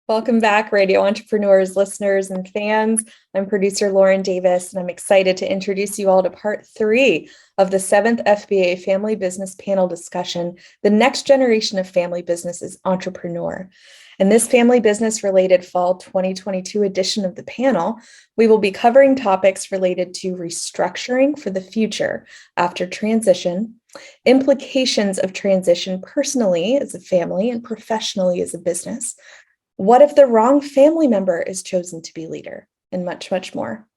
Welcome back, radio entrepreneurs, listeners, and fans. I'm producer Lauren Davis, and I'm excited to introduce you all to part 3 of the 7th FBA Family Business Panel discussion, The Next Generation of Family Business is Entrepreneur. In this family business related fall 2022 edition of the panel, we will be covering topics related to restructuring for the future after transition, implications of transition personally as a family and professionally as a business. What if the wrong family member is chosen to be leader? And much, much more.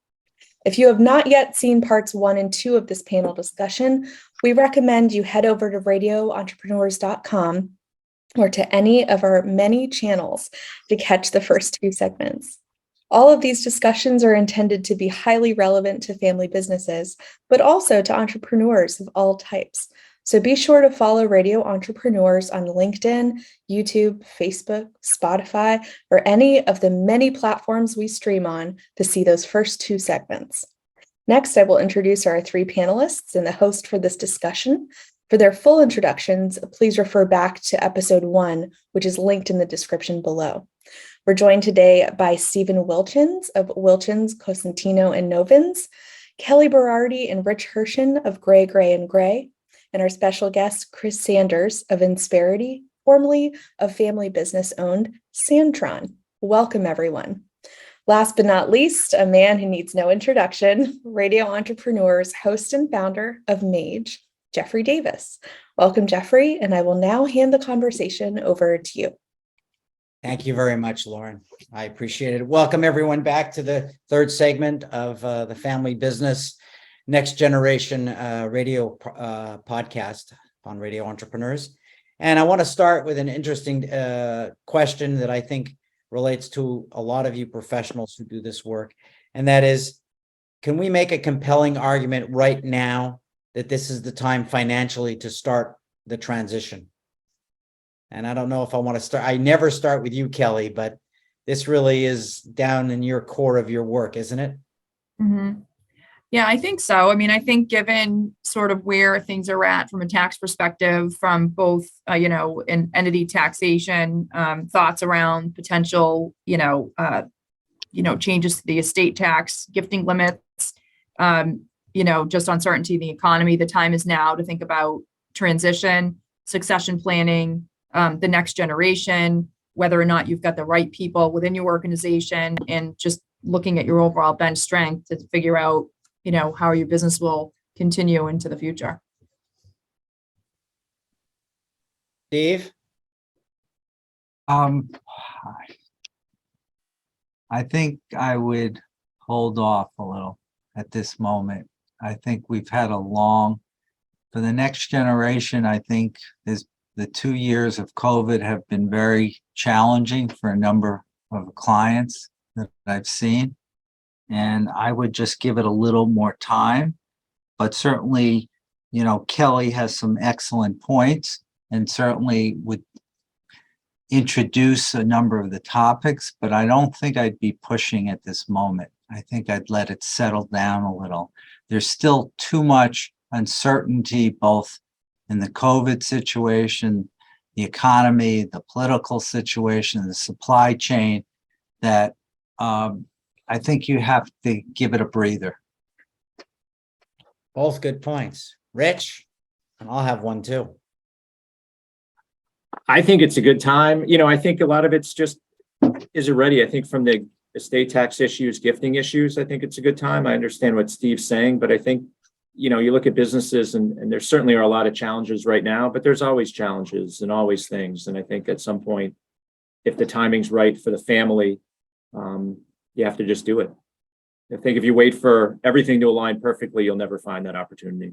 If you have not yet seen parts 1 and 2 of this panel discussion, we recommend you head over to radioentrepreneurs.com or to any of our many channels to catch the first 2 segments. All of these discussions are intended to be highly relevant to family businesses, but also to entrepreneurs of all types. So be sure to follow Radio Entrepreneurs on LinkedIn, YouTube, Facebook, Spotify, or any of the many platforms we stream on to see those first 2 segments. Next, I will introduce our 3 panelists and the host for this discussion. For their full introductions, please refer back to episode 1, which is linked in the description below. We're joined today by Stephen Wilchins of Wilchins, Cosentino, and Novins, Kelly Berardi and Rich Hirschens of Gray, Gray, and our special guest, Chris Sanders of Insperity, formerly of family business owned San-tron. Welcome, everyone. Last but not least, a man who needs no introduction, Radio Entrepreneurs host and founder of Mage, JDavis. Welcome, Jeffrey, and I will now hand the conversation over to you. Thank you very much, Lauren. I appreciate it. Welcome, everyone, back to the 3rd segment of the Family Business Next Generation radio podcast on Radio Entrepreneurs. And I want to start with an interesting question that I think relates to a lot of you professionals who do this work. And that is, can we make a compelling argument right now that this is the time financially to start the transition? And I don't know if I want to start. I never start with you, Kelly, but this really is down in your core of your work, isn't it? Mm-hmm. Yeah, I think so. I mean, I think given sort of where things are at from a tax perspective, from both, in entity taxation, thoughts around potential, changes to the estate tax, gifting limits, just uncertainty in the economy, the time is now to think about transition, succession planning, the next generation, whether or not you've got the right people within your organization, and just looking at your overall bench strength to figure out how your business will continue into the future. Steve? I think I would hold off a little at this moment. I think we've had for the next generation, I think the 2 years of COVID have been very challenging for a number of clients that I've seen. And I would just give it a little more time, but certainly, Kelly has some excellent points and certainly would introduce a number of the topics, but I don't think I'd be pushing at this moment. I think I'd let it settle down a little. There's still too much uncertainty, both in the COVID situation, the economy, the political situation, the supply chain, that I think you have to give it a breather. Both good points. Rich? And I'll have one too. I think it's a good time. I think a lot of it's just, is it ready? I think from the estate tax issues, gifting issues, I think it's a good time. I understand what Steve's saying, but I think, you look at businesses and there certainly are a lot of challenges right now, but there's always challenges and always things. And I think at some point, if the timing's right for the family, you have to just do it. I think if you wait for everything to align perfectly, you'll never find that opportunity.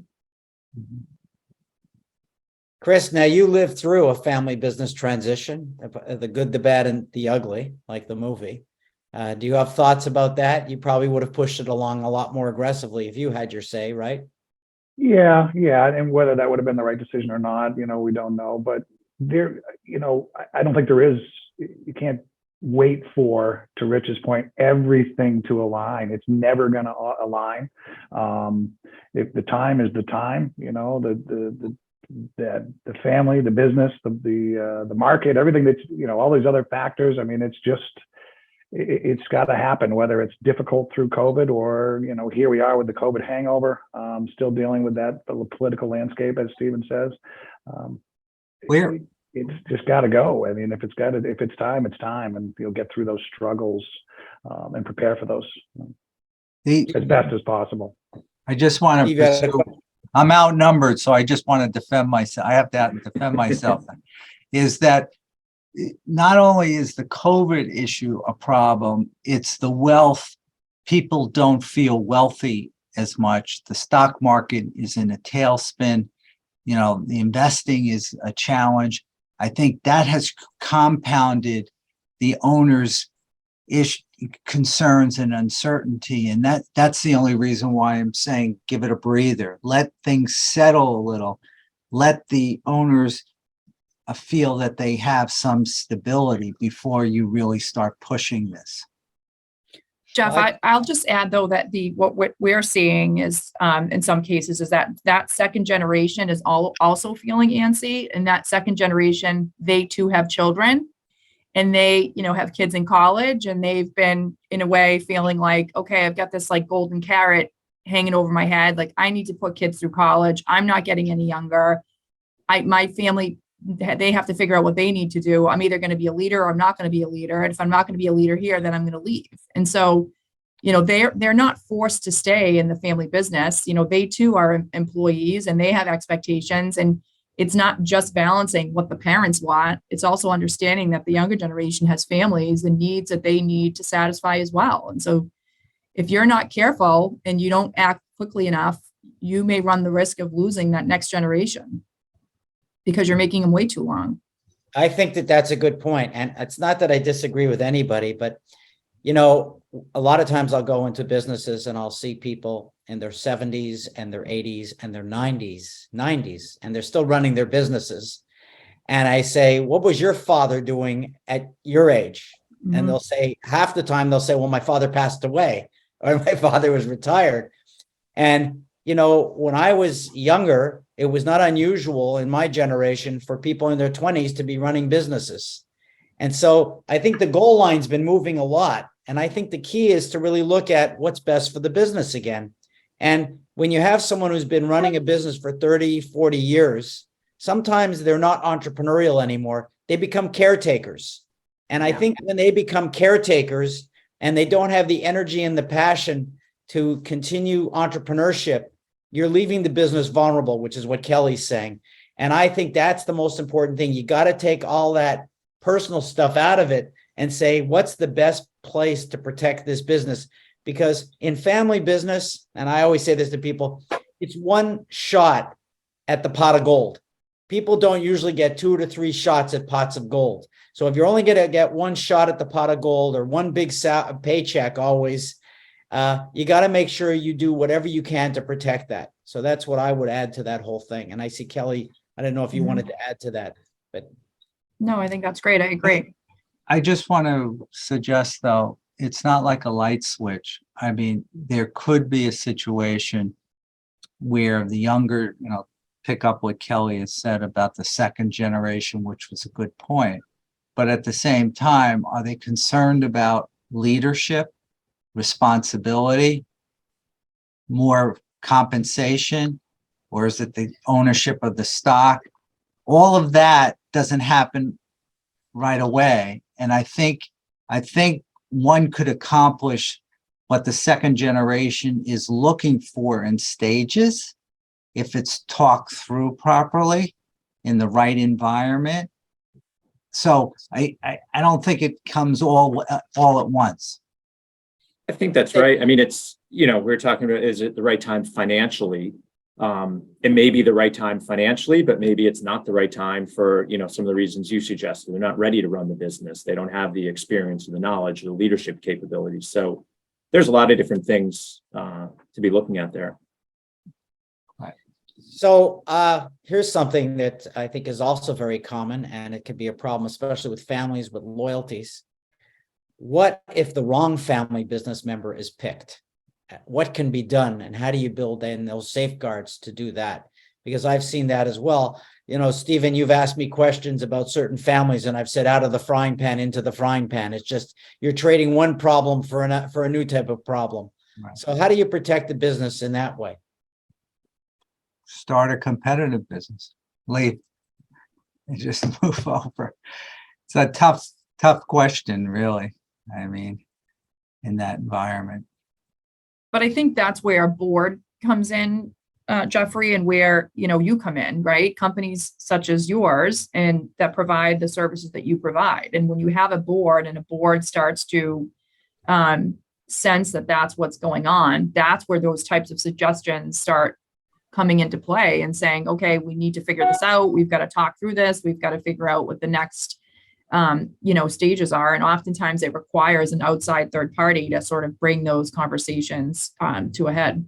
Chris, now you lived through a family business transition, the good, the bad, and the ugly, like the movie. Do you have thoughts about that? You probably would have pushed it along a lot more aggressively if you had your say, right? Yeah. And whether that would have been the right decision or not, we don't know. But there, I don't think there is, you can't wait for, to Rich's point, everything to align. It's never going to align. If the time is the time, the that the family, the business, the market, everything that's, all these other factors. I mean, it's got to happen, whether it's difficult through COVID or, here we are with the COVID hangover, still dealing with that political landscape, as Stephen says. It's just got to go. I mean, if it's time, it's time, and you'll get through those struggles and prepare for those as best as possible. I just want to I'm outnumbered, so I just want to defend myself. I have to defend myself. Is that not only is the COVID issue a problem, it's the wealth. People don't feel wealthy as much. The stock market is in a tailspin. The investing is a challenge. I think that has compounded the owners' concerns and uncertainty. And that's the only reason why I'm saying give it a breather. Let things settle a little. Let the owners feel that they have some stability before you really start pushing this. Jeff, I'll just add though that what we're seeing is in some cases is that second generation is also feeling antsy, and that second generation, they too have children, and they have kids in college, and they've been in a way feeling like, okay, I've got this like golden carrot hanging over my head, like I need to put kids through college. I'm not getting any younger. My family, they have to figure out what they need to do. I'm either going to be a leader or I'm not going to be a leader. And if I'm not going to be a leader here, then I'm going to leave. And so, they're not forced to stay in the family business. They too are employees, and they have expectations. And it's not just balancing what the parents want. It's also understanding that the younger generation has families and needs that they need to satisfy as well. And so if you're not careful and you don't act quickly enough, you may run the risk of losing that next generation, because you're making them wait too long. I think that's a good point. And it's not that I disagree with anybody, but, a lot of times I'll go into businesses and I'll see people in their 70s and their 80s and their 90s, and they're still running their businesses. And I say, what was your father doing at your age? Mm-hmm. And they'll say, half the time they'll say, well, my father passed away, or my father was retired. And, when I was younger, it was not unusual in my generation for people in their 20s to be running businesses. And so I think the goal line's been moving a lot. And I think the key is to really look at what's best for the business again. And when you have someone who's been running a business for 30, 40 years, sometimes they're not entrepreneurial anymore. They become caretakers. And I think when they become caretakers and they don't have the energy and the passion to continue entrepreneurship, you're leaving the business vulnerable, which is what Kelly's saying. And I think that's the most important thing. You got to take all that personal stuff out of it and say, what's the best place to protect this business? Because in family business, and I always say this to people, it's one shot at the pot of gold. People don't usually get 2 to 3 shots at pots of gold. So if you're only going to get one shot at the pot of gold or one big paycheck always, you got to make sure you do whatever you can to protect that. So that's what I would add to that whole thing. And I see Kelly, I don't know if you wanted to add to that, but. No, I think that's great. I agree. I just want to suggest, though, it's not like a light switch. I mean, there could be a situation where the younger, pick up what Kelly has said about the second generation, which was a good point. But at the same time, are they concerned about leadership, responsibility, more compensation, or is it the ownership of the stock? All of that doesn't happen right away. And I think one could accomplish what the second generation is looking for in stages, if it's talked through properly in the right environment. So I don't think it comes all at once. I think that's right. I mean, it's, we're talking about, is it the right time financially? It may be the right time financially, but maybe it's not the right time for, some of the reasons you suggested. They're not ready to run the business. They don't have the experience or the knowledge or the leadership capabilities. So there's a lot of different things to be looking at there. Right. So here's something that I think is also very common, and it could be a problem, especially with families with loyalties. What if the wrong family business member is picked? What can be done, and how do you build in those safeguards to do that? because I've seen that as well. You know, Stephen, you've asked me questions about certain families, and I've said out of the frying pan into the frying pan. It's just you're trading one problem for a new type of problem. Right. So how do you protect the business in that way? Start a competitive business, leave, and just move over. It's a tough question, really. I mean, in that environment. But I think that's where a board comes in, Jeffrey, and where, you come in, right? Companies such as yours and that provide the services that you provide. And when you have a board and a board starts to sense that that's what's going on, that's where those types of suggestions start coming into play and saying, okay, we need to figure this out. We've got to talk through this. We've got to figure out what the next stages are. And oftentimes it requires an outside third party to sort of bring those conversations to a head.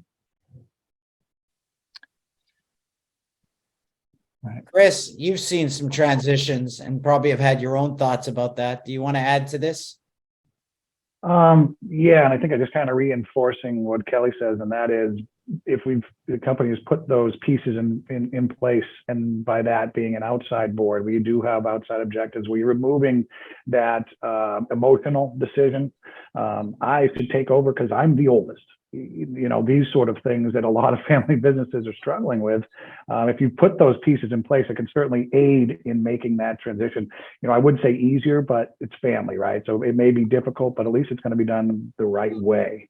Right. Chris, you've seen some transitions and probably have had your own thoughts about that. Do you want to add to this? Yeah, and I think I just kind of reinforcing what Kelly says, and that is if the company has put those pieces in place, and by that being an outside board, we do have outside objectives. We're removing that emotional decision. I should take over because I'm the oldest. These sort of things that a lot of family businesses are struggling with. If you put those pieces in place, it can certainly aid in making that transition. I would say easier, but it's family, right? So it may be difficult, but at least it's going to be done the right way.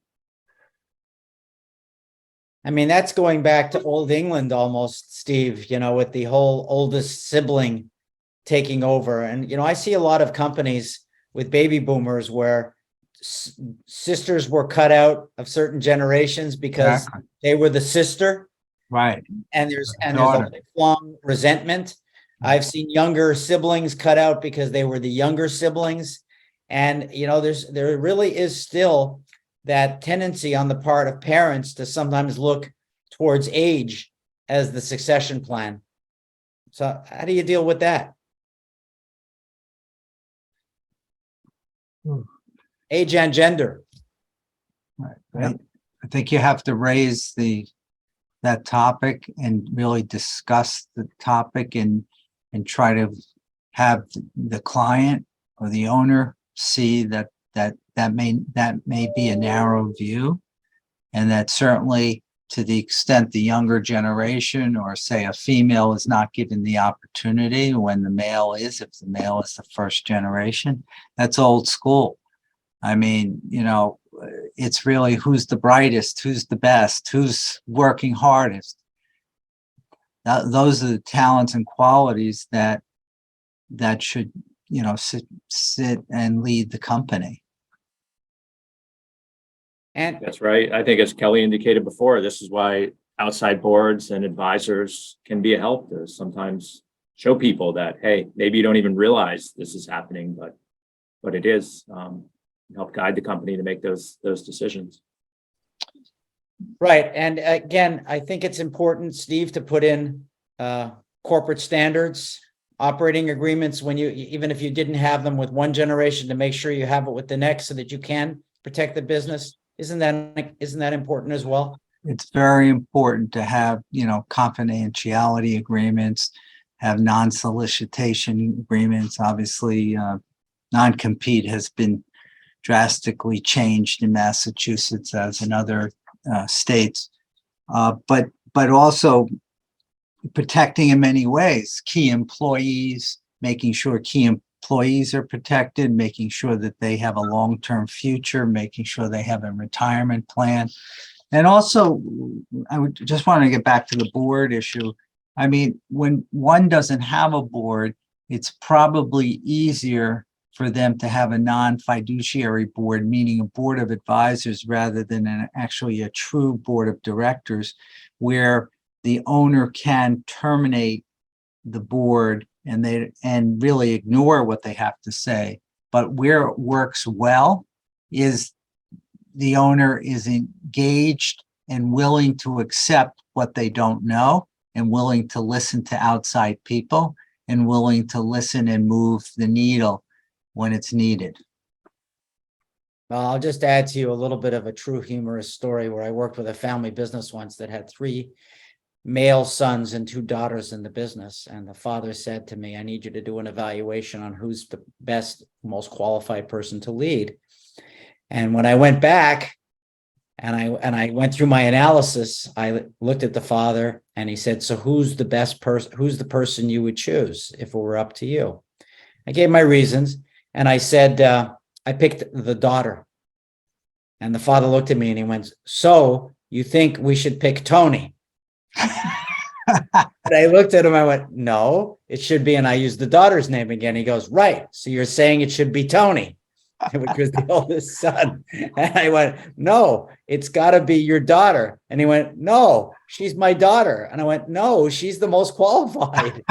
I mean, that's going back to old England almost, Steve, with the whole oldest sibling taking over. And, I see a lot of companies with baby boomers where sisters were cut out of certain generations because Exactly. they were the sister. Right. And there's a lifelong resentment. I've seen younger siblings cut out because they were the younger siblings. And, there really is still that tendency on the part of parents to sometimes look towards age as the succession plan. So how do you deal with that? Age and gender. Right. Yeah. I think you have to raise that topic and really discuss the topic and try to have the client or the owner see that may be a narrow view, and that certainly to the extent the younger generation or say a female is not given the opportunity when the male is, if the male is the first generation, that's old school. I mean, it's really who's the brightest, who's the best, who's working hardest. Those are the talents and qualities that should, sit and lead the company. And That's right. I think as Kelly indicated before, this is why outside boards and advisors can be a help to sometimes show people that, hey, maybe you don't even realize this is happening, but it is. Help guide the company to make those decisions. right. And again, I think it's important, Steve, to put in corporate standards, operating agreements when even if you didn't have them with one generation, to make sure you have it with the next so that you can protect the business. Isn't that important as well? It's very important to have, confidentiality agreements, have non-solicitation agreements. Obviously, non-compete has been drastically changed in Massachusetts as in other states, but also protecting in many ways key employees, making sure key employees are protected, making sure that they have a long-term future, making sure they have a retirement plan. And also, I would just want to get back to the board issue. I mean, when one doesn't have a board, it's probably easier for them to have a non-fiduciary board, meaning a board of advisors rather than actually a true board of directors, where the owner can terminate the board and really ignore what they have to say. But where it works well is the owner is engaged and willing to accept what they don't know, and willing to listen to outside people, and willing to listen and move the needle when it's needed. Well, I'll just add to you a little bit of a true humorous story where I worked with a family business once that had three male sons and 2 daughters in the business. And the father said to me, I need you to do an evaluation on who's the best, most qualified person to lead. And when I went back and I went through my analysis, I looked at the father and he said, so who's the best person? Who's the person you would choose if it were up to you? I gave my reasons and I said, I picked the daughter. And the father looked at me and he went, so you think we should pick Tony? And I looked at him, I went, no, it should be, and I used the daughter's name again. He goes, right. So you're saying it should be Tony, which was the oldest son. And I went, no, it's got to be your daughter. And he went, no, she's my daughter. And I went, no, she's the most qualified.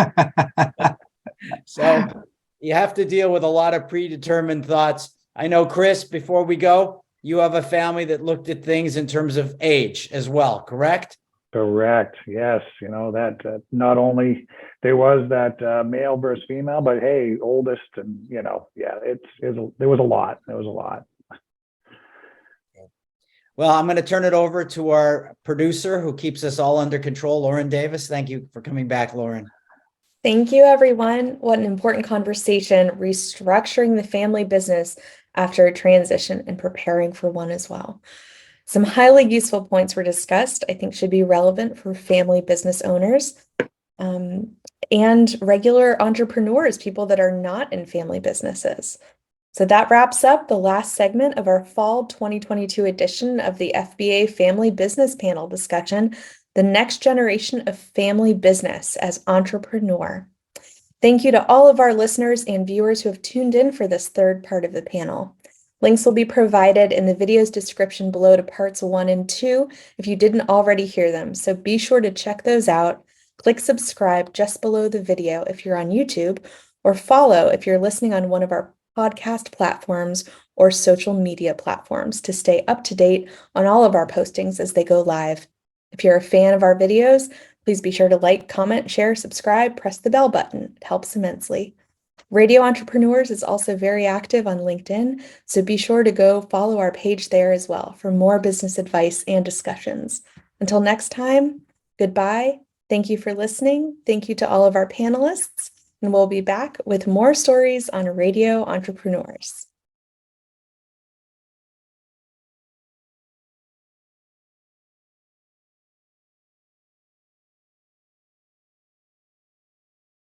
So you have to deal with a lot of predetermined thoughts. I know, Chris, before we go, you have a family that looked at things in terms of age as well, correct? Correct. Yes. You know, that not only there was that male versus female, but hey, oldest, and you know, yeah, there was a lot. There was a lot. Well, I'm going to turn it over to our producer who keeps us all under control, Lauren Davis. Thank you for coming back, Lauren. Thank you, everyone. What an important conversation, restructuring the family business after a transition and preparing for one as well. Some highly useful points were discussed, I think should be relevant for family business owners and regular entrepreneurs, people that are not in family businesses. So that wraps up the last segment of our fall 2022 edition of the FBA Family Business Panel discussion, the next generation of family business as entrepreneur. Thank you to all of our listeners and viewers who have tuned in for this third part of the panel. Links will be provided in the video's description below to parts 1 and 2 if you didn't already hear them. So be sure to check those out. Click subscribe just below the video if you're on YouTube, or follow if you're listening on one of our podcast platforms or social media platforms to stay up to date on all of our postings as they go live. If you're a fan of our videos, please be sure to like, comment, share, subscribe, press the bell button. It helps immensely. Radio Entrepreneurs is also very active on LinkedIn, so be sure to go follow our page there as well for more business advice and discussions. Until next time, goodbye. Thank you for listening. Thank you to all of our panelists, and we'll be back with more stories on Radio Entrepreneurs.